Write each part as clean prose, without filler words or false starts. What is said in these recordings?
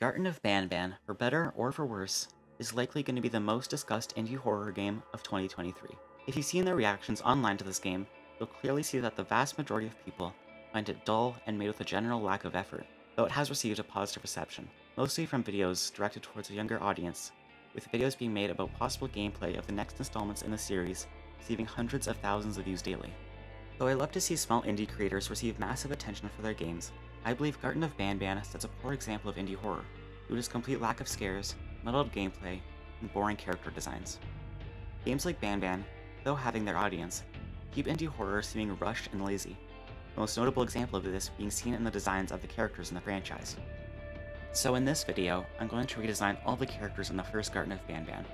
Garten of Banban, for better or for worse, is likely going to be the most discussed indie horror game of 2023. If you've seen the reactions online to this game, you'll clearly see that the vast majority of people find it dull and made with a general lack of effort, though it has received a positive reception, mostly from videos directed towards a younger audience, with videos being made about possible gameplay of the next installments in the series, receiving hundreds of thousands of views daily. Though I love to see small indie creators receive massive attention for their games, I believe Garten of Banban sets a poor example of indie horror, due to its complete lack of scares, muddled gameplay, and boring character designs. Games like Banban, though having their audience, keep indie horror seeming rushed and lazy, the most notable example of this being seen in the designs of the characters in the franchise. So in this video, I'm going to redesign all the characters in the first Garten of Banban,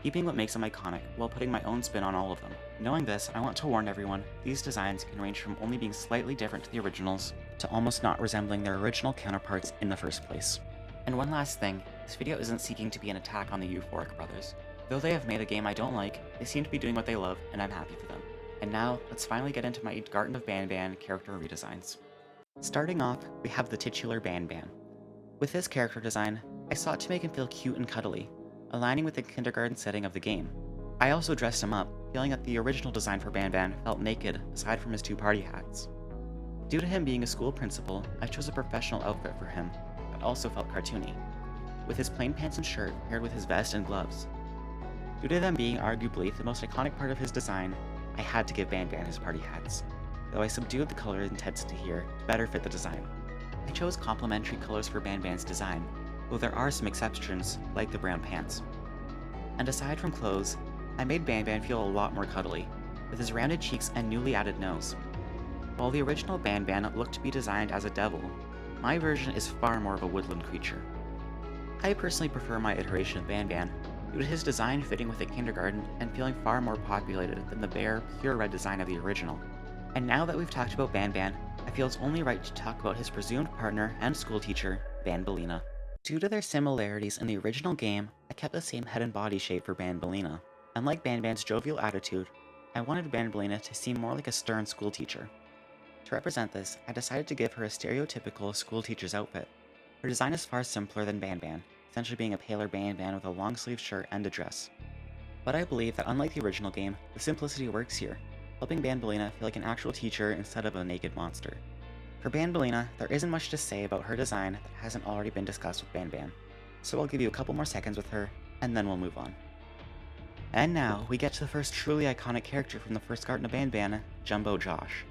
keeping what makes them iconic while putting my own spin on all of them. Knowing this, I want to warn everyone, these designs can range from only being slightly different to the originals, to almost not resembling their original counterparts in the first place. And one last thing, this video isn't seeking to be an attack on the Euphoric brothers. Though they have made a game I don't like, they seem to be doing what they love, and I'm happy for them. And now, let's finally get into my Garten of Banban character redesigns. Starting off, we have the titular Banban. With this character design, I sought to make him feel cute and cuddly, aligning with the kindergarten setting of the game. I also dressed him up, feeling that the original design for Banban felt naked aside from his two party hats. Due to him being a school principal, I chose a professional outfit for him that also felt cartoony, with his plain pants and shirt paired with his vest and gloves. Due to them being arguably the most iconic part of his design, I had to give Banban his party hats, though I subdued the color intensity here to better fit the design. I chose complementary colors for Banban's design, though there are some exceptions, like the brown pants. And aside from clothes, I made Banban feel a lot more cuddly, with his rounded cheeks and newly added nose. While the original Banban looked to be designed as a devil, my version is far more of a woodland creature. I personally prefer my iteration of Banban, due to his design fitting with a kindergarten and feeling far more populated than the bare, pure red design of the original. And now that we've talked about Banban, I feel it's only right to talk about his presumed partner and schoolteacher, Bandablena. Due to their similarities in the original game, I kept the same head and body shape for Bandablena. Unlike Banban's jovial attitude, I wanted Bandablena to seem more like a stern schoolteacher. To represent this, I decided to give her a stereotypical schoolteacher's outfit. Her design is far simpler than Banban, essentially being a paler Banban with a long-sleeved shirt and a dress. But I believe that unlike the original game, the simplicity works here, helping Bandablena feel like an actual teacher instead of a naked monster. For Bandablena, there isn't much to say about her design that hasn't already been discussed with Banban, so I'll give you a couple more seconds with her, and then we'll move on. And now, we get to the first truly iconic character from the first Garten of Banban, Jumbo Josh.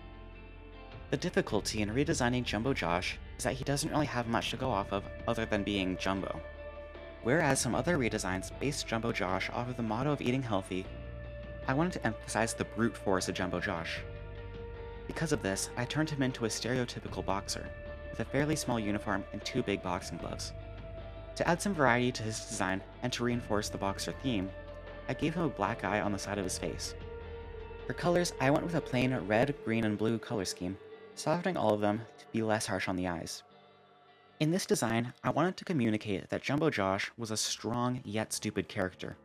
The difficulty in redesigning Jumbo Josh is that he doesn't really have much to go off of other than being Jumbo. Whereas some other redesigns based Jumbo Josh off of the motto of eating healthy, I wanted to emphasize the brute force of Jumbo Josh. Because of this, I turned him into a stereotypical boxer, with a fairly small uniform and two big boxing gloves. To add some variety to his design and to reinforce the boxer theme, I gave him a black eye on the side of his face. For colors, I went with a plain red, green, and blue color scheme, softening all of them to be less harsh on the eyes. In this design, I wanted to communicate that Jumbo Josh was a strong yet stupid character,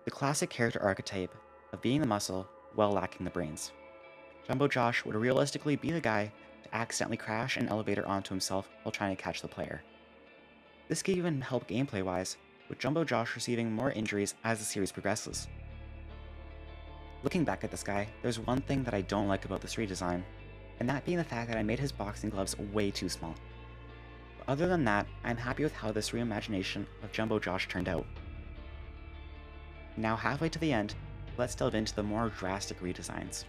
the classic character archetype of being the muscle while lacking the brains. Jumbo Josh would realistically be the guy to accidentally crash an elevator onto himself while trying to catch the player. This could even help gameplay-wise, with Jumbo Josh receiving more injuries as the series progresses. Looking back at this guy, there's one thing that I don't like about this redesign, and that being the fact that I made his boxing gloves way too small. But other than that, I'm happy with how this reimagination of Jumbo Josh turned out. Now halfway to the end, let's delve into the more drastic redesigns.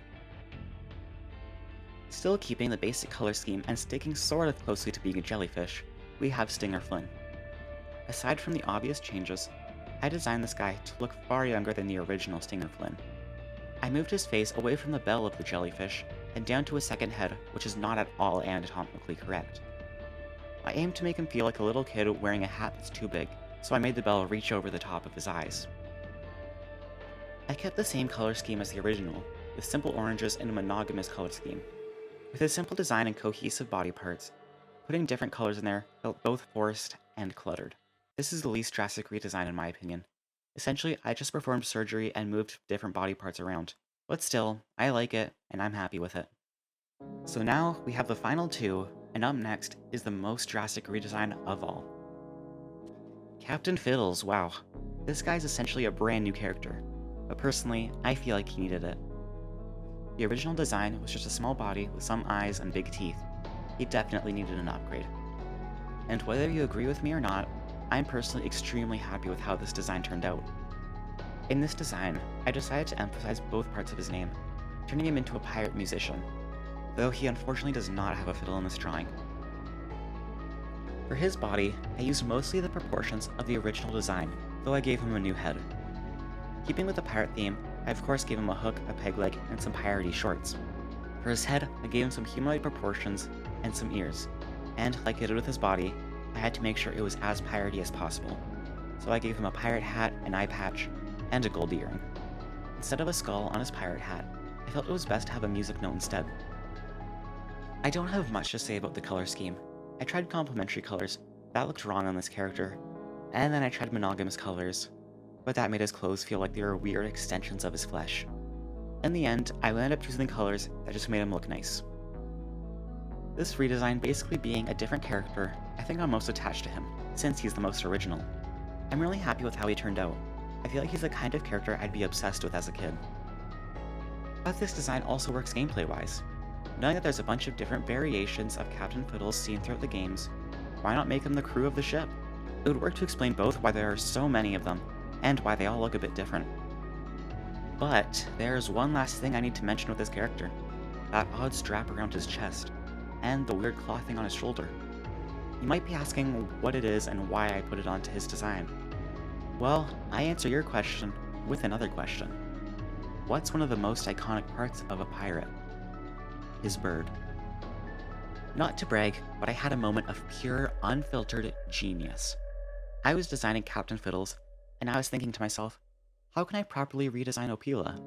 Still keeping the basic color scheme and sticking sort of closely to being a jellyfish, we have Stinger Flynn. Aside from the obvious changes, I designed this guy to look far younger than the original Stinger Flynn. I moved his face away from the bell of the jellyfish and down to his second head, which is not at all anatomically correct. I aimed to make him feel like a little kid wearing a hat that's too big, so I made the bell reach over the top of his eyes. I kept the same color scheme as the original, with simple oranges and a monogamous color scheme. With his simple design and cohesive body parts, putting different colors in there felt both forced and cluttered. This is the least drastic redesign in my opinion. Essentially, I just performed surgery and moved different body parts around. But still, I like it, and I'm happy with it. So now, we have the final two, and up next is the most drastic redesign of all. Captain Fiddles, wow. This guy's essentially a brand new character, but personally, I feel like he needed it. The original design was just a small body with some eyes and big teeth. He definitely needed an upgrade. And whether you agree with me or not, I'm personally extremely happy with how this design turned out. In this design, I decided to emphasize both parts of his name, turning him into a pirate musician, though he unfortunately does not have a fiddle in this drawing. For his body, I used mostly the proportions of the original design, though I gave him a new head. Keeping with the pirate theme, I of course gave him a hook, a peg leg, and some piratey shorts. For his head, I gave him some humanoid proportions and some ears, and like I did with his body, I had to make sure it was as piratey as possible. So I gave him a pirate hat, an eye patch, and a gold earring. Instead of a skull on his pirate hat, I felt it was best to have a music note instead. I don't have much to say about the color scheme. I tried complementary colors, that looked wrong on this character, and then I tried monogamous colors, but that made his clothes feel like they were weird extensions of his flesh. In the end, I ended up choosing colors that just made him look nice. This redesign basically being a different character, I think I'm most attached to him, since he's the most original. I'm really happy with how he turned out. I feel like he's the kind of character I'd be obsessed with as a kid. But this design also works gameplay-wise. Knowing that there's a bunch of different variations of Captain Fiddles seen throughout the games, why not make him the crew of the ship? It would work to explain both why there are so many of them, and why they all look a bit different. But there's one last thing I need to mention with this character. That odd strap around his chest, and the weird claw thing on his shoulder. You might be asking what it is and why I put it onto his design. Well, I answer your question with another question. What's one of the most iconic parts of a pirate? His bird. Not to brag, but I had a moment of pure, unfiltered genius. I was designing Captain Fiddles, and I was thinking to myself, how can I properly redesign Opal?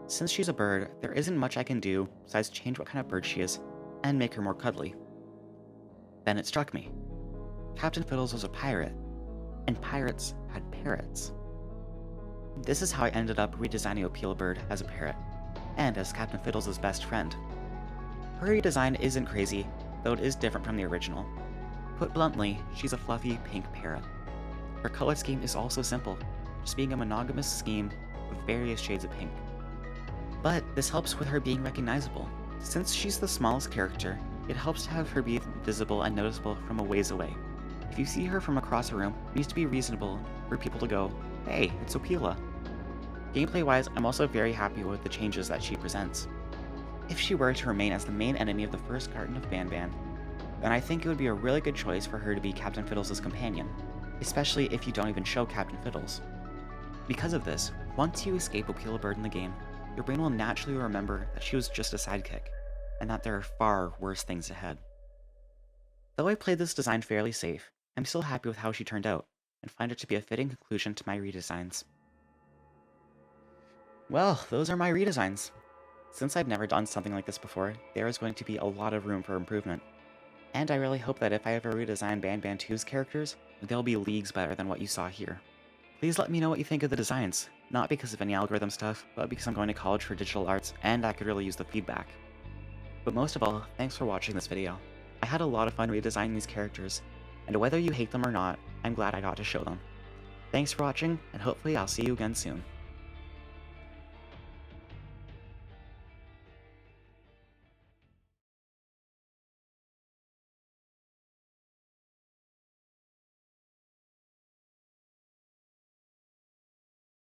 Since she's a bird, there isn't much I can do besides change what kind of bird she is, and make her more cuddly. Then it struck me. Captain Fiddles was a pirate, and pirates had parrots. This is how I ended up redesigning Opal Bird as a parrot, and as Captain Fiddles' best friend. Her redesign isn't crazy, though it is different from the original. Put bluntly, she's a fluffy pink parrot. Her color scheme is also simple, just being a monogamous scheme with various shades of pink. But this helps with her being recognizable. Since she's the smallest character, it helps to have her be visible and noticeable from a ways away. If you see her from across a room, it needs to be reasonable for people to go, hey, it's Opal. Gameplay-wise, I'm also very happy with the changes that she presents. If she were to remain as the main enemy of the first Garten of Banban, then I think it would be a really good choice for her to be Captain Fiddles' companion, especially if you don't even show Captain Fiddles. Because of this, once you escape Opal Bird in the game, your brain will naturally remember that she was just a sidekick, and that there are far worse things ahead. Though I played this design fairly safe, I'm still happy with how she turned out, and find it to be a fitting conclusion to my redesigns. Well, those are my redesigns. Since I've never done something like this before, there is going to be a lot of room for improvement. And I really hope that if I ever redesign Banban 2's characters, they'll be leagues better than what you saw here. Please let me know what you think of the designs, not because of any algorithm stuff, but because I'm going to college for digital arts and I could really use the feedback. But most of all, thanks for watching this video. I had a lot of fun redesigning these characters, and whether you hate them or not, I'm glad I got to show them. Thanks for watching, and hopefully I'll see you again soon.